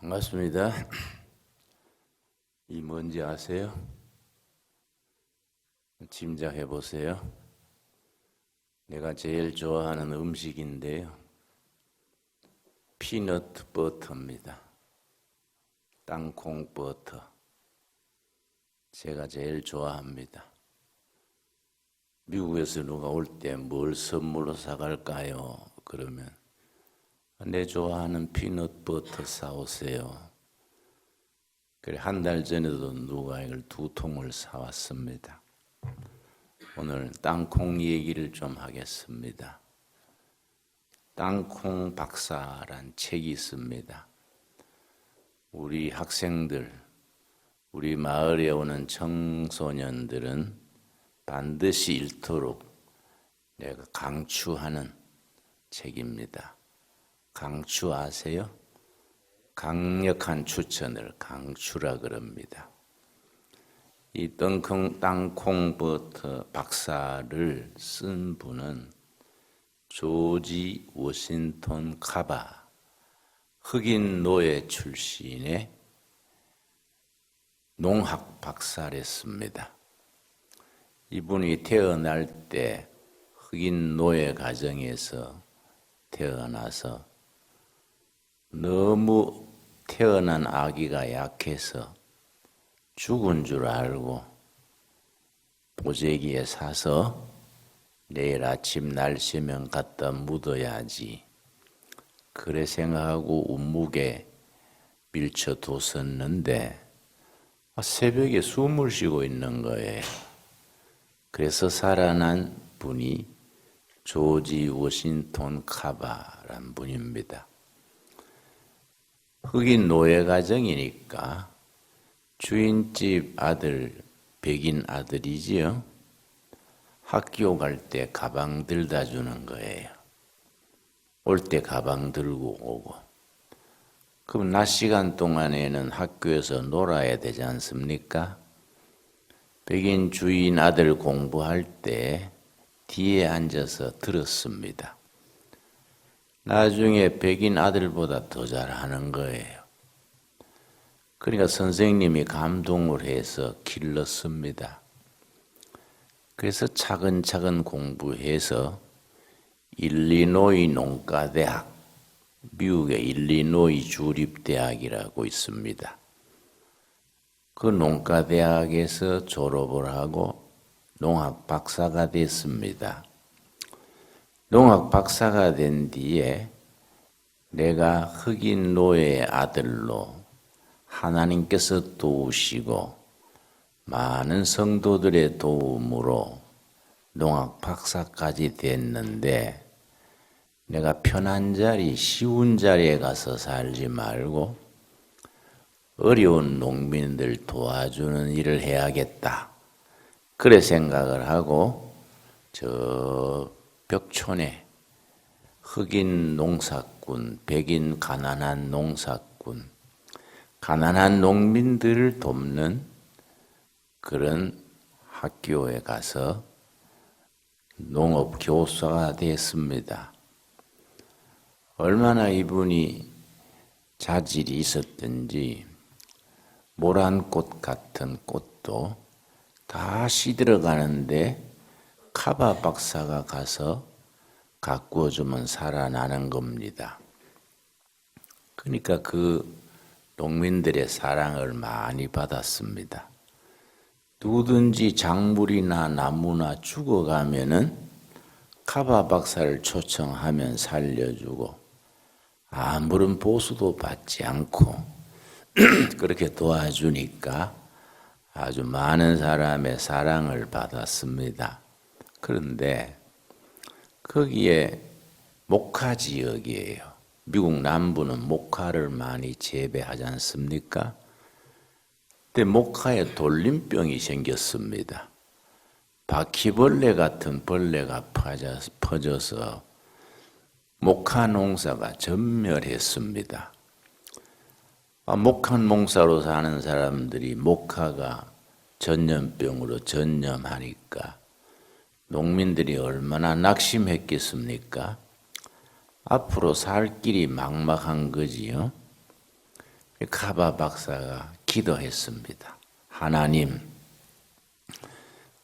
반갑습니다. 이 뭔지 아세요? 짐작해 보세요. 내가 제일 좋아하는 음식인데요. 피너트 버터입니다. 땅콩 버터. 제가 제일 좋아합니다. 미국에서 누가 올 때 뭘 선물로 사갈까요? 그러면 내 좋아하는 피넛 버터 사오세요. 그래, 한 달 전에도 누가 이걸 2통을 사왔습니다. 오늘 땅콩 얘기를 좀 하겠습니다. 땅콩 박사란 책이 있습니다. 우리 학생들, 우리 마을에 오는 청소년들은 반드시 읽도록 내가 강추하는 책입니다. 강추 아세요? 강력한 추천을 강추라 그럽니다. 이 땅콩 버터 박사를 쓴 분은 조지 워싱턴 카바, 흑인 노예 출신의 농학 박사랬습니다. 이분이 태어날 때 흑인 노예 가정에서 태어나서 너무 태어난 아기가 약해서 죽은 줄 알고 보재기에 사서 내일 아침 날씨면 갖다 묻어야지. 그래 생각하고 운묵에 밀쳐뒀었는데 새벽에 숨을 쉬고 있는 거예요. 그래서 살아난 분이 조지 워싱턴 카바란 분입니다. 흑인 노예 가정이니까 주인집 아들, 백인 아들이지요. 학교 갈 때 가방 들다 주는 거예요. 올 때 가방 들고 오고. 그럼 낮 시간 동안에는 학교에서 놀아야 되지 않습니까? 백인 주인 아들 공부할 때 뒤에 앉아서 들었습니다. 나중에 백인 아들보다 더 잘하는 거예요. 그러니까 선생님이 감동을 해서 길렀습니다. 그래서 차근차근 공부해서 일리노이 농가대학, 미국의 일리노이 주립대학이라고 있습니다. 그 농가대학에서 졸업을 하고 농학 박사가 됐습니다. 농학 박사가 된 뒤에 내가 흑인 노예의 아들로 하나님께서 도우시고 많은 성도들의 도움으로 농학 박사까지 됐는데 내가 편한 자리, 쉬운 자리에 가서 살지 말고 어려운 농민들 도와주는 일을 해야겠다. 그래 생각을 하고 저 벽촌에 흑인 농사꾼, 백인 가난한 농사꾼, 가난한 농민들을 돕는 그런 학교에 가서 농업 교사가 됐습니다. 얼마나 이분이 자질이 있었든지 모란꽃 같은 꽃도 다 시들어가는데 카바 박사가 가서 가꾸어주면 살아나는 겁니다. 그러니까 그 농민들의 사랑을 많이 받았습니다. 누구든지 작물이나 나무나 죽어가면은 카바 박사를 초청하면 살려주고 아무런 보수도 받지 않고 그렇게 도와주니까 아주 많은 사람의 사랑을 받았습니다. 그런데 거기에 목화 지역이에요. 미국 남부는 목화를 많이 재배하지 않습니까? 근데 목화에 돌림병이 생겼습니다. 바퀴벌레 같은 벌레가 퍼져서 목화 농사가 전멸했습니다. 목화 농사로 사는 사람들이 목화가 전염병으로 전염하니까 농민들이 얼마나 낙심했겠습니까? 앞으로 살 길이 막막한 거지요. 카바 박사가 기도했습니다. 하나님,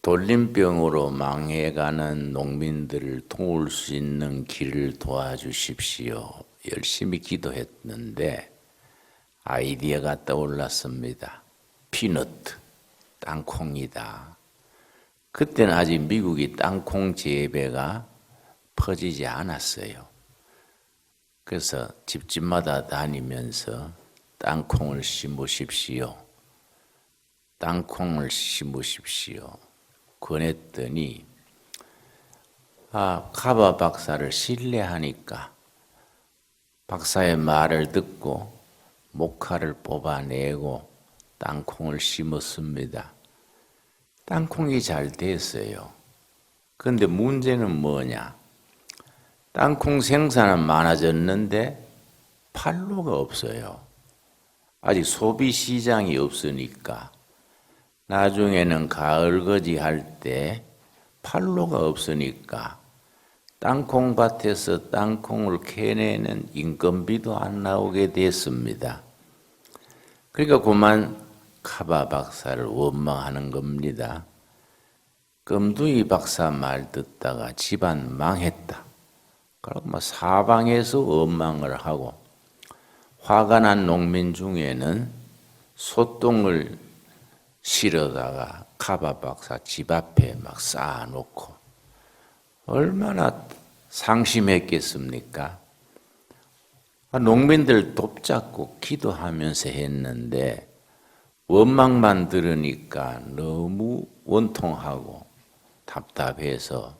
돌림병으로 망해가는 농민들을 도울 수 있는 길을 도와주십시오. 열심히 기도했는데 아이디어가 떠올랐습니다. 피너트, 땅콩이다. 그때는 아직 미국이 땅콩 재배가 퍼지지 않았어요. 그래서 집집마다 다니면서 땅콩을 심으십시오. 땅콩을 심으십시오. 권했더니 카바 박사를 신뢰하니까 박사의 말을 듣고 모카를 뽑아내고 땅콩을 심었습니다. 땅콩이 잘 됐어요. 그런데 문제는 뭐냐? 땅콩 생산은 많아졌는데 판로가 없어요. 아직 소비 시장이 없으니까 나중에는 가을거지 할 때 판로가 없으니까 땅콩밭에서 땅콩을 캐내는 인건비도 안 나오게 됐습니다. 그러니까 그만 카바 박사를 원망하는 겁니다. 금둥이 박사 말 듣다가 집안 망했다. 그리고 사방에서 원망을 하고 화가 난 농민 중에는 소똥을 실어다가 카바 박사 집 앞에 막 쌓아놓고 얼마나 상심했겠습니까? 농민들 돕자고 기도하면서 했는데 원망만 들으니까 너무 원통하고 답답해서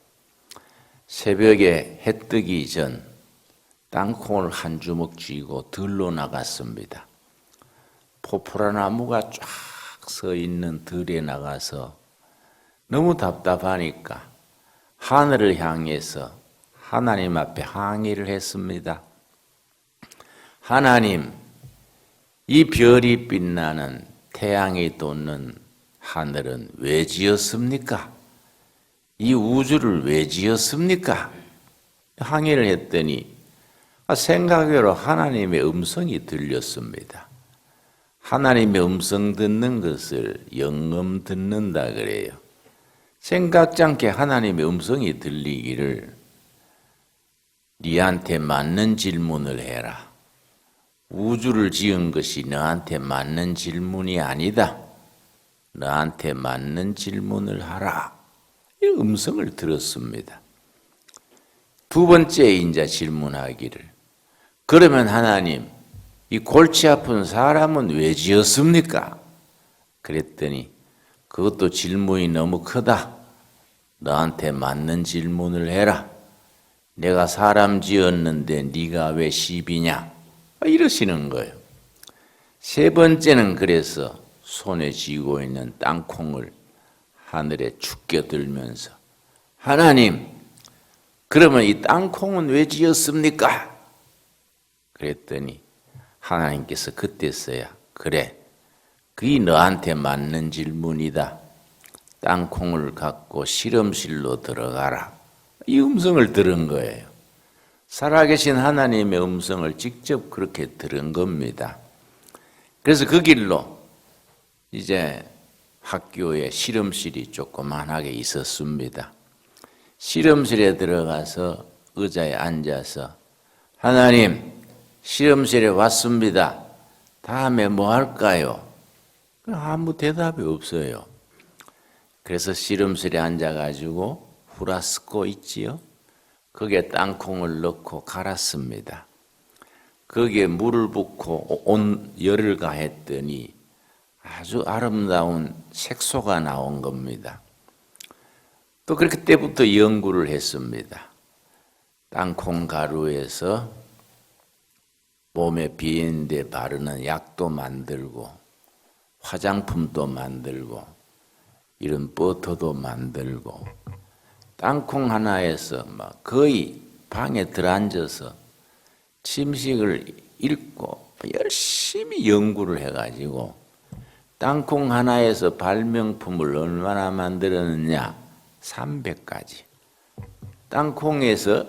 새벽에 해 뜨기 전 땅콩을 한 주먹 쥐고 들로 나갔습니다. 포프라나무가 쫙 서 있는 들에 나가서 너무 답답하니까 하늘을 향해서 하나님 앞에 항의를 했습니다. 하나님, 이 별이 빛나는 태양이 돋는 하늘은 왜 지었습니까? 이 우주를 왜 지었습니까? 항의를 했더니 생각외로 하나님의 음성이 들렸습니다. 하나님의 음성 듣는 것을 영음 듣는다 그래요. 생각지 않게 하나님의 음성이 들리기를 네한테 맞는 질문을 해라. 우주를 지은 것이 너한테 맞는 질문이 아니다. 너한테 맞는 질문을 하라. 이 음성을 들었습니다. 두 번째 이제 질문하기를 그러면 하나님 이 골치 아픈 사람은 왜 지었습니까? 그랬더니 그것도 질문이 너무 크다. 너한테 맞는 질문을 해라. 내가 사람 지었는데 네가 왜 시비냐? 이러시는 거예요. 세 번째는 그래서 손에 쥐고 있는 땅콩을 하늘에 축겨 들면서 하나님, 그러면 이 땅콩은 왜 지었습니까? 그랬더니 하나님께서 그때서야 그래, 그게 너한테 맞는 질문이다. 땅콩을 갖고 실험실로 들어가라. 이 음성을 들은 거예요. 살아계신 하나님의 음성을 직접 그렇게 들은 겁니다. 그래서 그 길로 이제 학교에 실험실이 조그만하게 있었습니다. 실험실에 들어가서 의자에 앉아서 하나님, 실험실에 왔습니다. 다음에 뭐 할까요? 아무 대답이 없어요. 그래서 실험실에 앉아가지고 후라스코 있지요? 거기에 땅콩을 넣고 갈았습니다. 거기에 물을 붓고 열을 가했더니 아주 아름다운 색소가 나온 겁니다. 또 그렇게 때부터 연구를 했습니다. 땅콩 가루에서 몸에 비엔데 바르는 약도 만들고 화장품도 만들고 이런 버터도 만들고 땅콩 하나에서 막 거의 방에 들어앉아서 침식을 읽고 열심히 연구를 해가지고 땅콩 하나에서 발명품을 얼마나 만들었느냐? 300가지. 땅콩에서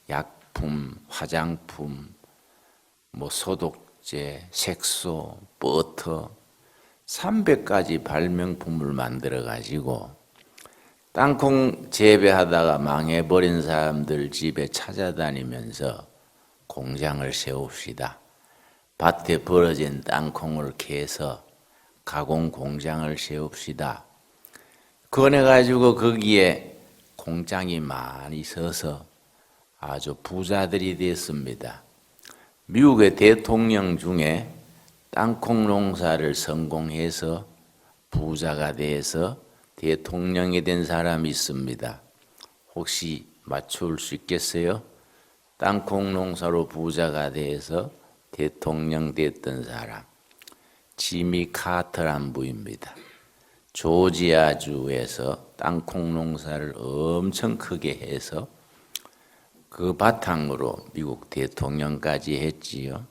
약품, 화장품, 소독 목재, 색소, 버터 300가지 발명품을 만들어 가지고 땅콩 재배하다가 망해버린 사람들 집에 찾아다니면서 공장을 세웁시다. 밭에 벌어진 땅콩을 캐서 가공 공장을 세웁시다. 그래가지고 거기에 공장이 많이 서서 아주 부자들이 됐습니다. 미국의 대통령 중에 땅콩 농사를 성공해서 부자가 돼서 대통령이 된 사람이 있습니다. 혹시 맞출 수 있겠어요? 땅콩 농사로 부자가 돼서 대통령 됐던 사람, 지미 카터란 분입니다. 조지아주에서 땅콩 농사를 엄청 크게 해서 그 바탕으로 미국 대통령까지 했지요.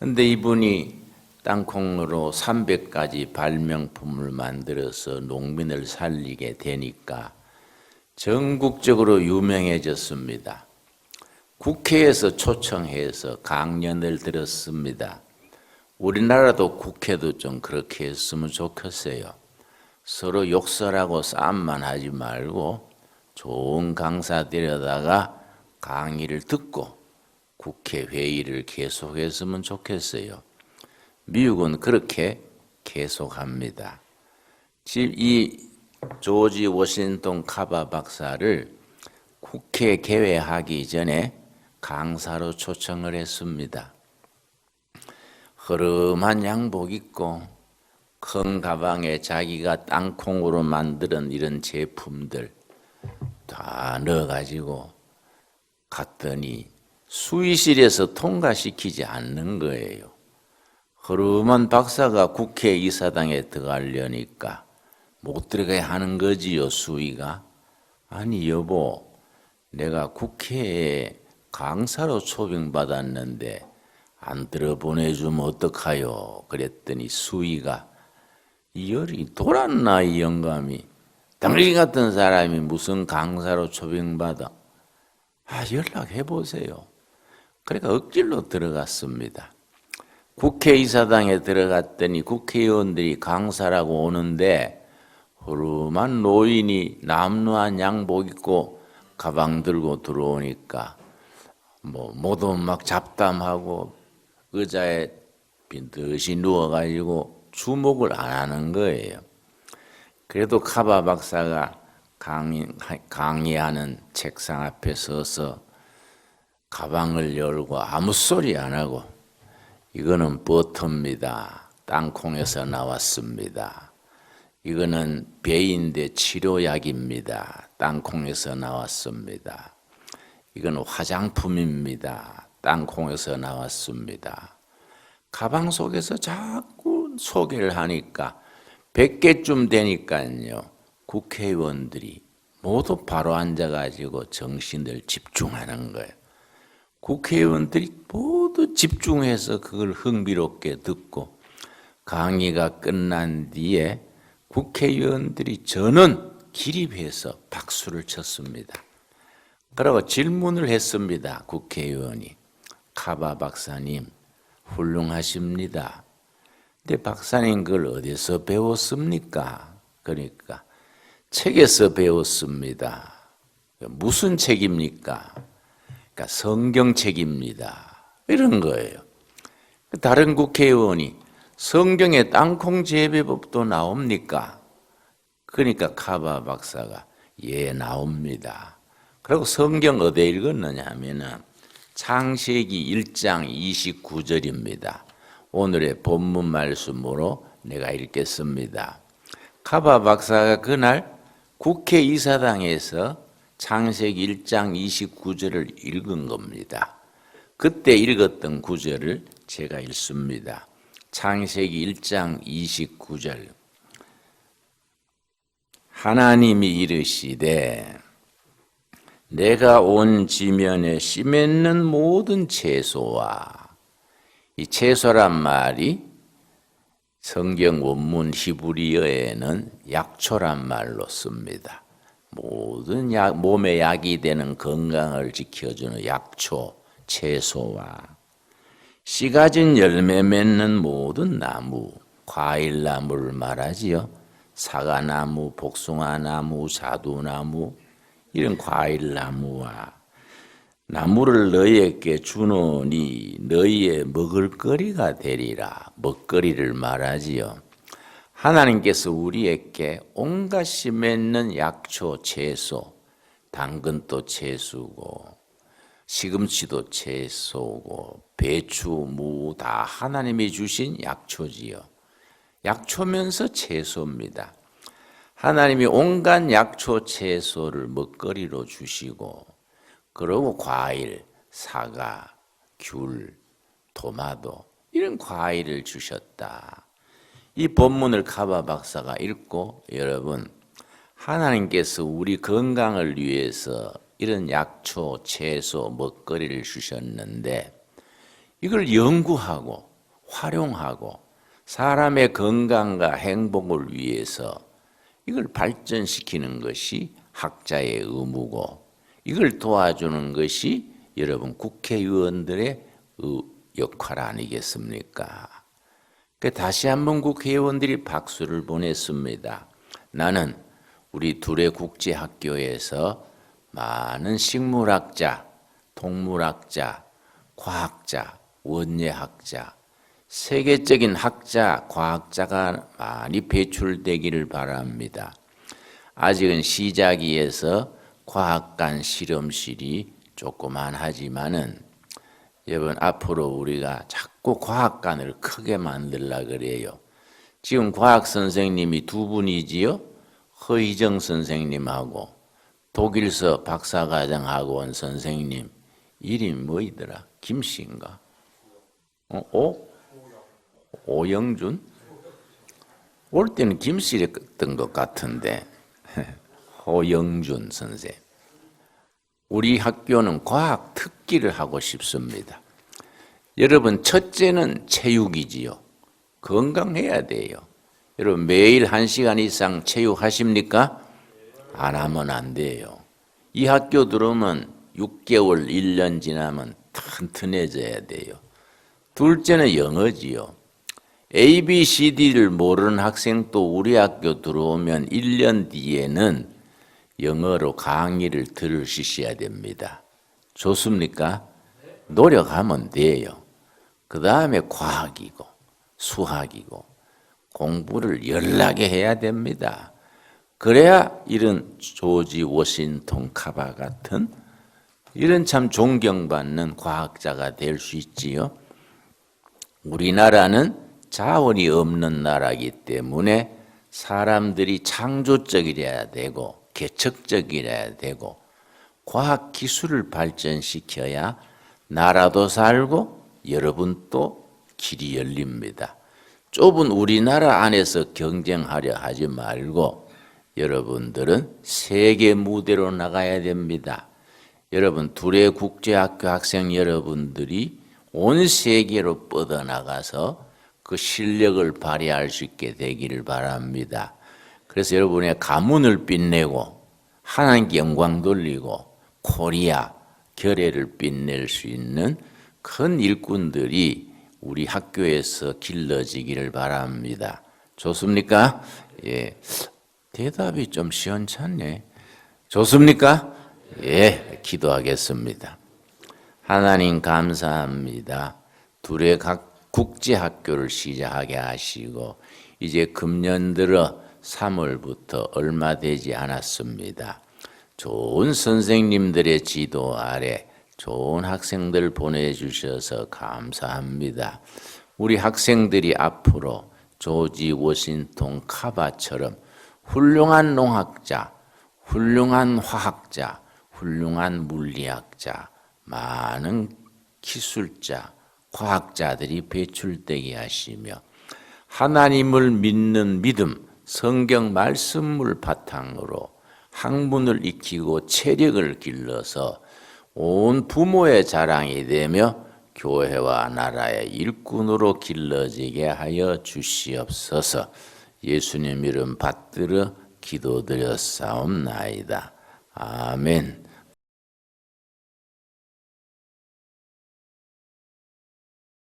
근데 이분이 땅콩으로 300가지 발명품을 만들어서 농민을 살리게 되니까 전국적으로 유명해졌습니다. 국회에서 초청해서 강연을 들었습니다. 우리나라도 국회도 좀 그렇게 했으면 좋겠어요. 서로 욕설하고 싸움만 하지 말고 좋은 강사 데려다가 강의를 듣고 국회 회의를 계속했으면 좋겠어요. 미국은 그렇게 계속합니다. 지금 이 조지 워싱턴 카바 박사를 국회 개회하기 전에 강사로 초청을 했습니다. 허름한 양복 입고 큰 가방에 자기가 땅콩으로 만든 이런 제품들 다 넣어가지고 갔더니 수의실에서 통과시키지 않는 거예요. 허름한 박사가 국회의사당에 들어가려니까 못 들어가게 하는 거지요, 수의가. 아니 여보, 내가 국회에 강사로 초빙받았는데 안 들어보내주면 어떡하요? 그랬더니 수의가 열이 돌았나 이 영감이. 당신 같은 사람이 무슨 강사로 초빙받아? 연락해보세요. 그러니까 억지로 들어갔습니다. 국회의사당에 들어갔더니 국회의원들이 강사라고 오는데 허름한 노인이 남루한 양복 입고 가방 들고 들어오니까 모두 막 잡담하고 의자에 빈듯이 누워가지고 주목을 안 하는 거예요. 그래도 카바 박사가 강의하는 책상 앞에 서서 가방을 열고 아무 소리 안 하고 이거는 버터입니다. 땅콩에서 나왔습니다. 이거는 배인대 치료약입니다. 땅콩에서 나왔습니다. 이건 화장품입니다. 땅콩에서 나왔습니다. 가방 속에서 자꾸 소개를 하니까 100개쯤 되니까요. 국회의원들이 모두 바로 앉아가지고 정신을 집중하는 거예요. 국회의원들이 모두 집중해서 그걸 흥미롭게 듣고 강의가 끝난 뒤에 국회의원들이 전원 기립해서 박수를 쳤습니다. 그리고 질문을 했습니다. 국회의원이. 카바 박사님 훌륭하십니다. 근데 박사님 그걸 어디서 배웠습니까? 그러니까 책에서 배웠습니다. 무슨 책입니까? 그러니까 성경책입니다. 이런 거예요. 다른 국회의원이 성경에 땅콩 재배법도 나옵니까? 그러니까 카바 박사가 예 나옵니다. 그리고 성경 어디에 읽었느냐 하면은 창세기 1장 29절입니다. 오늘의 본문 말씀으로 내가 읽겠습니다. 카바 박사가 그날 국회의사당에서 창세기 1장 29절을 읽은 겁니다. 그때 읽었던 구절을 제가 읽습니다. 창세기 1장 29절. 하나님이 이르시되 내가 온 지면에 씨 맺는 모든 채소와, 이 채소란 말이 성경 원문 히브리어에는 약초란 말로 씁니다. 모든 몸에 약이 되는 건강을 지켜주는 약초, 채소와 씨 가진 열매 맺는 모든 나무, 과일나무를 말하지요. 사과나무, 복숭아나무, 자두나무 이런 과일나무와 나무를 너희에게 주노니 너희의 먹을거리가 되리라. 먹거리를 말하지요. 하나님께서 우리에게 온갖 씨 맺는 약초, 채소, 당근도 채소고 시금치도 채소고 배추, 무 다 하나님이 주신 약초지요. 약초면서 채소입니다. 하나님이 온갖 약초, 채소를 먹거리로 주시고 그리고 과일, 사과, 귤, 토마토 이런 과일을 주셨다. 이 본문을 카바 박사가 읽고 여러분 하나님께서 우리 건강을 위해서 이런 약초, 채소, 먹거리를 주셨는데 이걸 연구하고 활용하고 사람의 건강과 행복을 위해서 이걸 발전시키는 것이 학자의 의무고 이걸 도와주는 것이 여러분 국회의원들의 역할 아니겠습니까? 다시 한번 국회의원들이 박수를 보냈습니다. 나는 우리 둘의 국제학교에서 많은 식물학자, 동물학자, 과학자, 원예학자, 세계적인 학자, 과학자가 많이 배출되기를 바랍니다. 아직은 시작이어서 과학관 실험실이 조그만하지만은 여러분 앞으로 우리가 자꾸 과학관을 크게 만들려고 그래요. 지금 과학 선생님이 두 분이지요. 허희정 선생님하고 독일서 박사과정학원 선생님 이름이 뭐이더라? 김씨인가? 오영준? 올 때는 김씨였던 것 같은데 호영준 선생. 우리 학교는 과학 특기를 하고 싶습니다. 여러분 첫째는 체육이지요. 건강해야 돼요. 여러분 매일 1시간 이상 체육하십니까? 안 하면 안 돼요. 이 학교 들어오면 6개월, 1년 지나면 튼튼해져야 돼요. 둘째는 영어지요. A, B, C, D를 모르는 학생도 우리 학교 들어오면 1년 뒤에는 영어로 강의를 들으셔야 됩니다. 좋습니까? 노력하면 돼요. 그 다음에 과학이고 수학이고 공부를 열나게 해야 됩니다. 그래야 이런 조지 워싱턴 카바 같은 이런 참 존경받는 과학자가 될 수 있지요. 우리나라는 자원이 없는 나라이기 때문에 사람들이 창조적이어야 되고 개척적이어야 되고 과학기술을 발전시켜야 나라도 살고 여러분도 길이 열립니다. 좁은 우리나라 안에서 경쟁하려 하지 말고 여러분들은 세계 무대로 나가야 됩니다. 여러분 둘의 국제학교 학생 여러분들이 온 세계로 뻗어나가서 그 실력을 발휘할 수 있게 되기를 바랍니다. 그래서 여러분의 가문을 빛내고 하나님께 영광 돌리고 코리아 결의를 빛낼 수 있는 큰 일꾼들이 우리 학교에서 길러지기를 바랍니다. 좋습니까? 예. 대답이 좀 시원찮네. 좋습니까? 예, 기도하겠습니다. 하나님 감사합니다. 둘의 각 국제학교를 시작하게 하시고 이제 금년 들어 3월부터 얼마 되지 않았습니다. 좋은 선생님들의 지도 아래 좋은 학생들 보내주셔서 감사합니다. 우리 학생들이 앞으로 조지 워싱턴 카바처럼 훌륭한 농학자, 훌륭한 화학자, 훌륭한 물리학자, 많은 기술자, 과학자들이 배출되게 하시며 하나님을 믿는 믿음, 성경 말씀을 바탕으로 학문을 익히고 체력을 길러서 온 부모의 자랑이 되며 교회와 나라의 일꾼으로 길러지게 하여 주시옵소서. 예수님 이름 받들어 기도드렸사옵나이다. 아멘.